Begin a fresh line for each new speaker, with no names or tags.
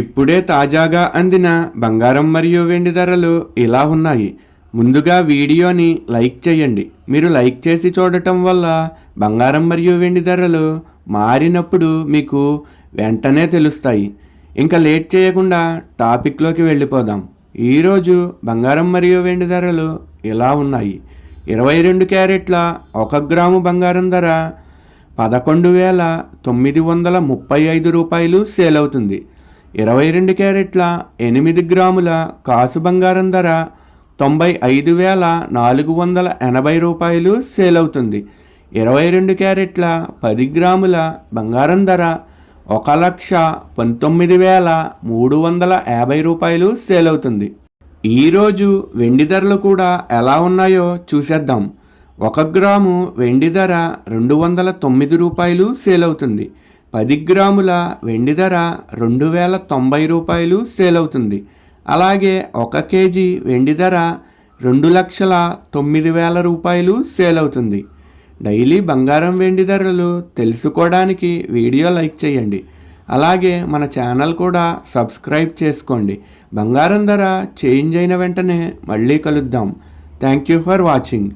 ఇప్పుడే తాజాగా అందిన బంగారం మరియు వెండి ధరలు ఇలా ఉన్నాయి. ముందుగా వీడియోని లైక్ చేయండి. మీరు లైక్ చేసి చూడటం వల్ల బంగారం మరియు వెండి ధరలు మారినప్పుడు మీకు వెంటనే తెలుస్తాయి. ఇంకా లేట్ చేయకుండా టాపిక్లోకి వెళ్ళిపోదాం. ఈరోజు బంగారం మరియు వెండి ధరలు ఇలా ఉన్నాయి. 22 క్యారెట్ల 1 గ్రాము బంగారం ధర 11,935 రూపాయలు సేల్ అవుతుంది. 22 క్యారెట్ల 8 గ్రాముల కాసు బంగారం ధర 95,480 రూపాయలు సేల్ అవుతుంది. 22 క్యారెట్ల 10 గ్రాముల బంగారం ధర 1,19,350 రూపాయలు సేల్ అవుతుంది. ఈరోజు వెండి ధరలు కూడా ఎలా ఉన్నాయో చూసేద్దాం. 1 గ్రాము వెండి ధర 209 రూపాయలు సేల్ అవుతుంది. 10 గ్రాముల వెండి ధర 2,090 రూపాయలు సేల్ అవుతుంది. అలాగే 1 కేజీ వెండి ధర 2,09,000 రూపాయలు సేల్ అవుతుంది. డైలీ బంగారం వెండి ధరలు తెలుసుకోవడానికి వీడియో లైక్ చేయండి. అలాగే మన ఛానల్ కూడా సబ్స్క్రైబ్ చేసుకోండి. బంగారం ధర చేంజ్ అయిన వెంటనే మళ్ళీ కలుద్దాం. Thank you for watching.